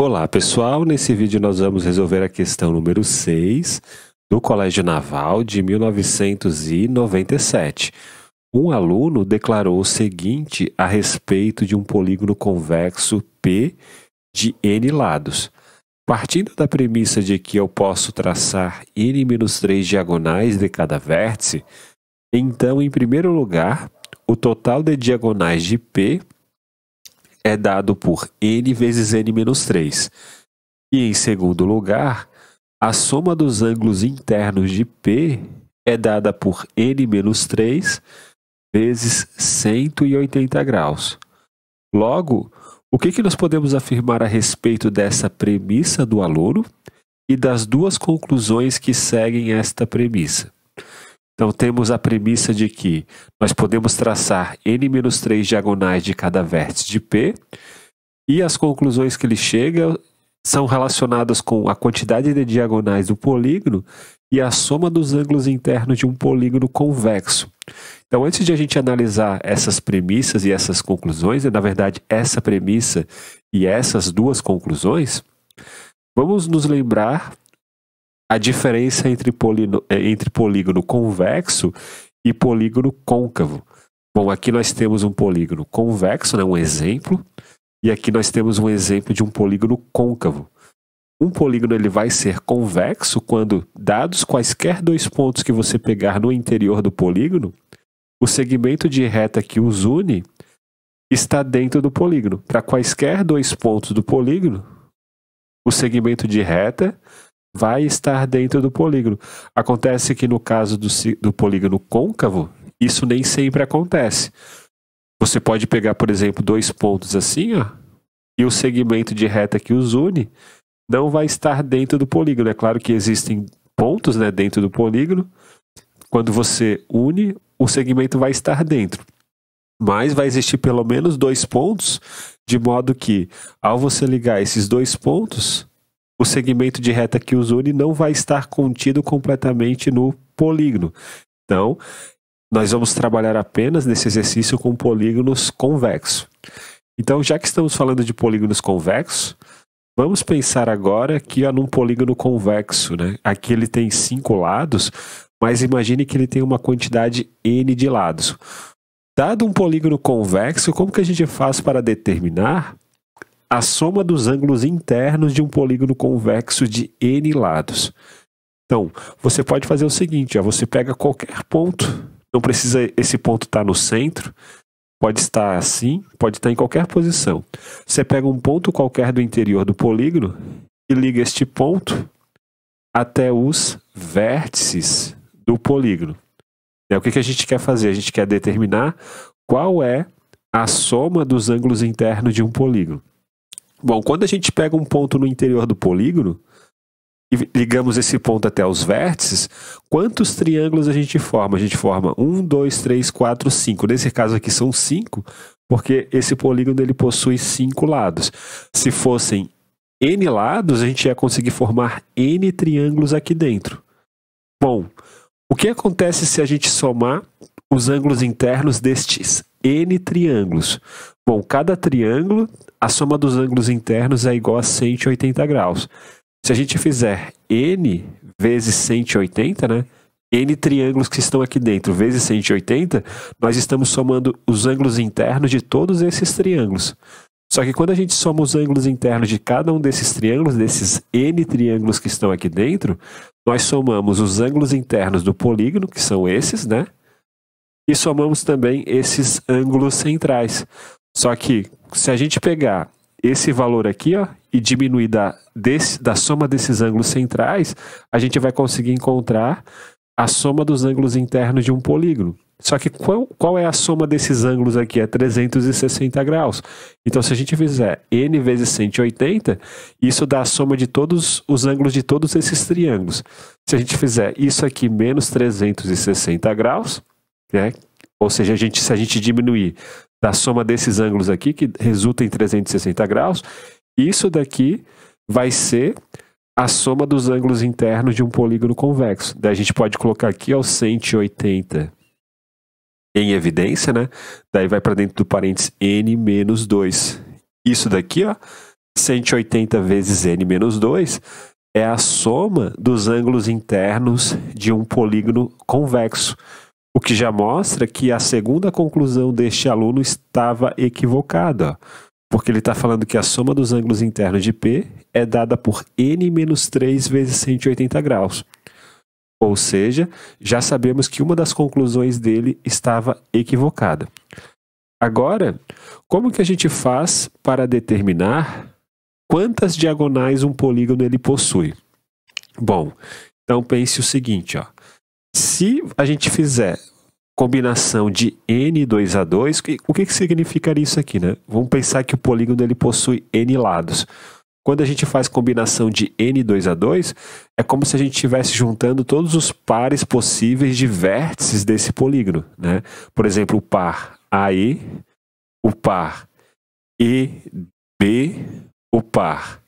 Olá pessoal, nesse vídeo nós vamos resolver a questão número 6 do Colégio Naval de 1997. Um aluno declarou o seguinte a respeito de um polígono convexo P de N lados. Partindo da premissa de que eu posso traçar N-3 diagonais de cada vértice, então, em primeiro lugar, o total de diagonais de P é dado por N vezes N-3. E, em segundo lugar, a soma dos ângulos internos de P é dada por N-3 vezes 180 graus. Logo, o que nós podemos afirmar a respeito dessa premissa do aluno e das duas conclusões que seguem esta premissa? Então, temos a premissa de que nós podemos traçar N-3 diagonais de cada vértice de P, e as conclusões que ele chega são relacionadas com a quantidade de diagonais do polígono e a soma dos ângulos internos de um polígono convexo. Então, antes de a gente analisar essas premissas e essas conclusões, na verdade, essa premissa e essas duas conclusões, vamos nos lembrar a diferença entre polígono convexo e polígono côncavo. Bom, aqui nós temos um polígono convexo, né, um exemplo, e aqui nós temos um exemplo de um polígono côncavo. Um polígono ele vai ser convexo quando, dados quaisquer dois pontos que você pegar no interior do polígono, o segmento de reta que os une está dentro do polígono. Para quaisquer dois pontos do polígono, o segmento de reta vai estar dentro do polígono. Acontece que no caso do polígono côncavo, isso nem sempre acontece. Você pode pegar, por exemplo, dois pontos assim, ó, e o segmento de reta que os une não vai estar dentro do polígono. É claro que existem pontos, né, dentro do polígono. Quando você une, o segmento vai estar dentro. Mas vai existir pelo menos dois pontos, de modo que, ao você ligar esses dois pontos, o segmento de reta que os une não vai estar contido completamente no polígono. Então, nós vamos trabalhar apenas nesse exercício com polígonos convexos. Então, já que estamos falando de polígonos convexos, vamos pensar agora aqui num polígono convexo, né? Aqui ele tem 5 lados, mas imagine que ele tem uma quantidade N de lados. Dado um polígono convexo, como que a gente faz para determinar a soma dos ângulos internos de um polígono convexo de N lados? Então, você pode fazer o seguinte, ó, você pega qualquer ponto, não precisa esse ponto estar no centro, pode estar assim, pode estar em qualquer posição. Você pega um ponto qualquer do interior do polígono e liga este ponto até os vértices do polígono. O que a gente quer fazer? A gente quer determinar qual é a soma dos ângulos internos de um polígono. Bom, quando a gente pega um ponto no interior do polígono e ligamos esse ponto até os vértices, quantos triângulos a gente forma? A gente forma 1, 2, 3, 4, 5. Nesse caso aqui são 5, porque esse polígono ele possui 5 lados. Se fossem N lados, a gente ia conseguir formar N triângulos aqui dentro. Bom, o que acontece se a gente somar os ângulos internos destes N triângulos? Bom, cada triângulo, a soma dos ângulos internos é igual a 180 graus. Se a gente fizer N vezes 180, né? N triângulos que estão aqui dentro vezes 180, nós estamos somando os ângulos internos de todos esses triângulos. Só que quando a gente soma os ângulos internos de cada um desses triângulos, desses N triângulos que estão aqui dentro, nós somamos os ângulos internos do polígono, que são esses, né? E somamos também esses ângulos centrais. Só que se a gente pegar esse valor aqui, ó, e diminuir da soma desses ângulos centrais, a gente vai conseguir encontrar a soma dos ângulos internos de um polígono. Só que qual é a soma desses ângulos aqui? É 360 graus. Então, se a gente fizer N vezes 180, isso dá a soma de todos os ângulos de todos esses triângulos. Se a gente fizer isso aqui menos 360 graus, né? Ou seja, se a gente diminuir da soma desses ângulos aqui, que resulta em 360 graus, isso daqui vai ser a soma dos ângulos internos de um polígono convexo. Daí a gente pode colocar aqui ó, 180 em evidência, né? Daí vai para dentro do parênteses n menos 2. Isso daqui, ó, 180 vezes n menos 2 é a soma dos ângulos internos de um polígono convexo, o que já mostra que a segunda conclusão deste aluno estava equivocada, porque ele está falando que a soma dos ângulos internos de P é dada por n menos 3 vezes 180 graus. Ou seja, já sabemos que uma das conclusões dele estava equivocada. Agora, como que a gente faz para determinar quantas diagonais um polígono ele possui? Bom, então pense o seguinte, ó. Se a gente fizer combinação de n 2 a 2, o que significaria isso aqui, né? Vamos pensar que o polígono ele possui n lados. Quando a gente faz combinação de n 2 a 2, é como se a gente estivesse juntando todos os pares possíveis de vértices desse polígono, né? Por exemplo, o par AE, o par EB, o par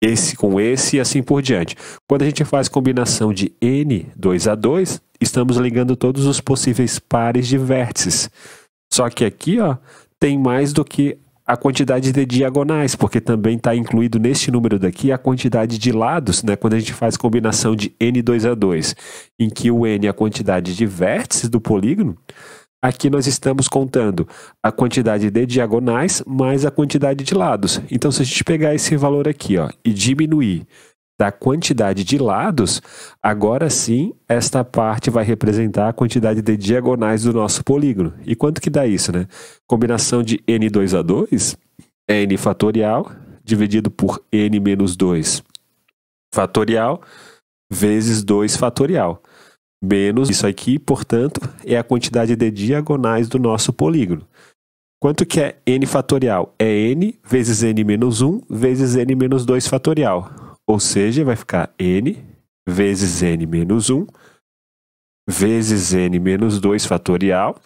esse com esse e assim por diante. Quando a gente faz combinação de n 2 a 2, estamos ligando todos os possíveis pares de vértices. Só que aqui, ó, tem mais do que a quantidade de diagonais, porque também está incluído neste número daqui a quantidade de lados, né? Quando a gente faz combinação de n 2 a 2, em que o n é a quantidade de vértices do polígono, aqui nós estamos contando a quantidade de diagonais mais a quantidade de lados. Então, se a gente pegar esse valor aqui, ó, e diminuir da quantidade de lados, agora sim, esta parte vai representar a quantidade de diagonais do nosso polígono. E quanto que dá isso, né? Combinação de n 2 a 2 é n fatorial dividido por n menos 2 fatorial vezes 2 fatorial. Menos isso aqui, portanto, é a quantidade de diagonais do nosso polígono. Quanto que é n fatorial? É n vezes n menos 1 vezes n menos 2 fatorial. Ou seja, vai ficar n vezes n menos 1 vezes n menos 2 fatorial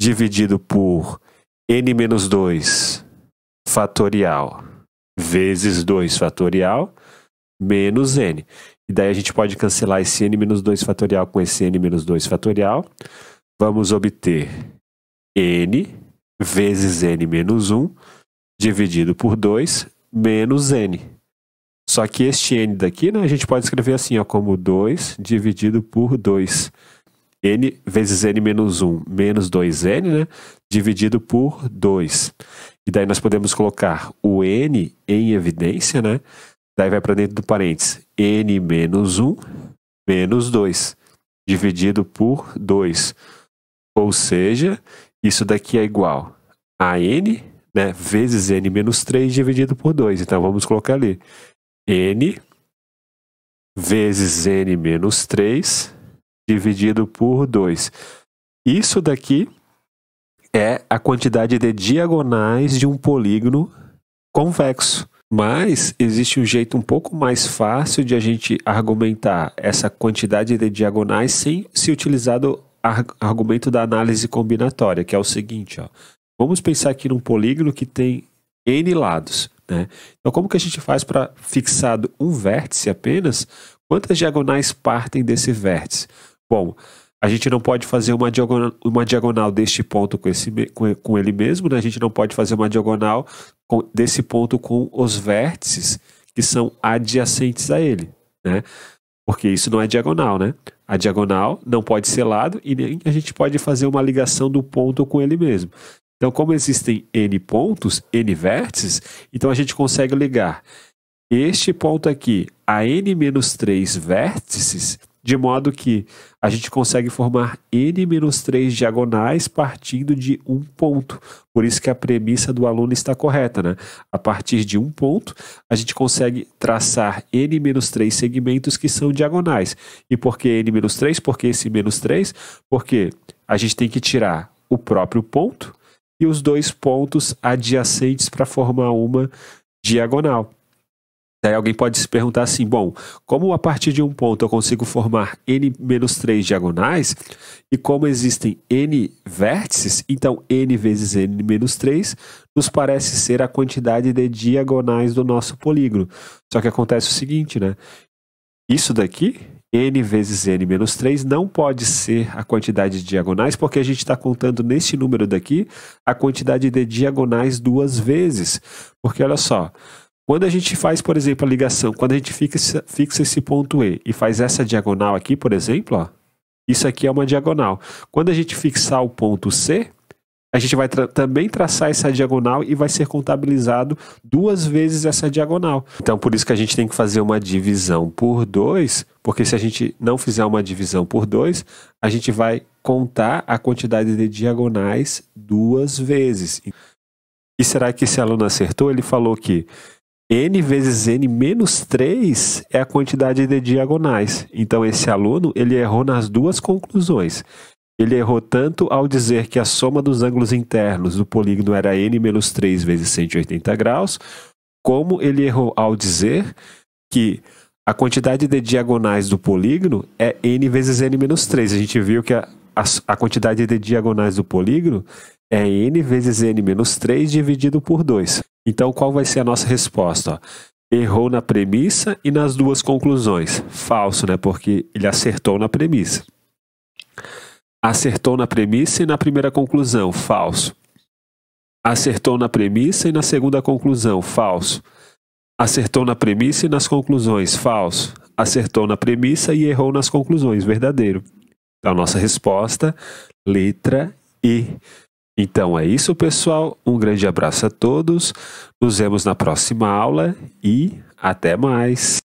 dividido por n menos 2 fatorial vezes 2 fatorial menos n. E daí a gente pode cancelar esse n menos 2 fatorial com esse n menos 2 fatorial. Vamos obter n vezes n menos 1 dividido por 2 menos n. Só que este n daqui, né, a gente pode escrever assim, ó, como 2 dividido por 2. N vezes n menos 1 menos 2n, né, dividido por 2. E daí nós podemos colocar o n em evidência, né? Daí vai para dentro do parênteses n menos 1 menos 2 dividido por 2. Ou seja, isso daqui é igual a n, né, vezes n menos 3 dividido por 2. Então vamos colocar ali n vezes n menos 3 dividido por 2. Isso daqui é a quantidade de diagonais de um polígono convexo. Mas existe um jeito um pouco mais fácil de a gente argumentar essa quantidade de diagonais sem se utilizar do argumento da análise combinatória, que é o seguinte, ó. Vamos pensar aqui num polígono que tem n lados, né? Então, como que a gente faz para fixado um vértice apenas? Quantas diagonais partem desse vértice? Bom, a gente não pode fazer uma diagonal deste ponto com ele mesmo, né? A gente não pode fazer uma diagonal desse ponto com os vértices que são adjacentes a ele, né? Porque isso não é diagonal, né? A diagonal não pode ser lado e nem a gente pode fazer uma ligação do ponto com ele mesmo. Então, como existem n pontos, n vértices, então a gente consegue ligar este ponto aqui a n menos 3 vértices, de modo que a gente consegue formar n menos 3 diagonais partindo de um ponto. Por isso que a premissa do aluno está correta, né? A partir de um ponto, a gente consegue traçar n menos 3 segmentos que são diagonais. E por que n menos 3? Por que esse menos 3? Porque a gente tem que tirar o próprio ponto e os dois pontos adjacentes para formar uma diagonal. Daí alguém pode se perguntar assim, bom, como a partir de um ponto eu consigo formar n menos 3 diagonais, e como existem n vértices, então n vezes n menos 3 nos parece ser a quantidade de diagonais do nosso polígono. Só que acontece o seguinte, né? Isso daqui n vezes n menos 3 não pode ser a quantidade de diagonais, porque a gente está contando neste número daqui a quantidade de diagonais duas vezes. Porque olha só, quando a gente faz, por exemplo, a ligação, quando a gente fixa esse ponto E e faz essa diagonal aqui, por exemplo, ó, isso aqui é uma diagonal. Quando a gente fixar o ponto C, a gente vai também traçar essa diagonal e vai ser contabilizado duas vezes essa diagonal. Então, por isso que a gente tem que fazer uma divisão por 2, porque se a gente não fizer uma divisão por 2, a gente vai contar a quantidade de diagonais duas vezes. E será que esse aluno acertou? Ele falou que n vezes n menos 3 é a quantidade de diagonais. Então, esse aluno ele errou nas duas conclusões. Ele errou tanto ao dizer que a soma dos ângulos internos do polígono era n menos 3 vezes 180 graus, como ele errou ao dizer que a quantidade de diagonais do polígono é n vezes n menos 3. A gente viu que a quantidade de diagonais do polígono é n vezes n menos 3 dividido por 2. Então, qual vai ser a nossa resposta? Errou na premissa e nas duas conclusões. Falso, né? Porque ele acertou na premissa. Acertou na premissa e na primeira conclusão. Falso. Acertou na premissa e na segunda conclusão. Falso. Acertou na premissa e nas conclusões. Falso. Acertou na premissa e errou nas conclusões. Verdadeiro. Então, nossa resposta, letra E. Então é isso, pessoal. Um grande abraço a todos. Nos vemos na próxima aula e até mais.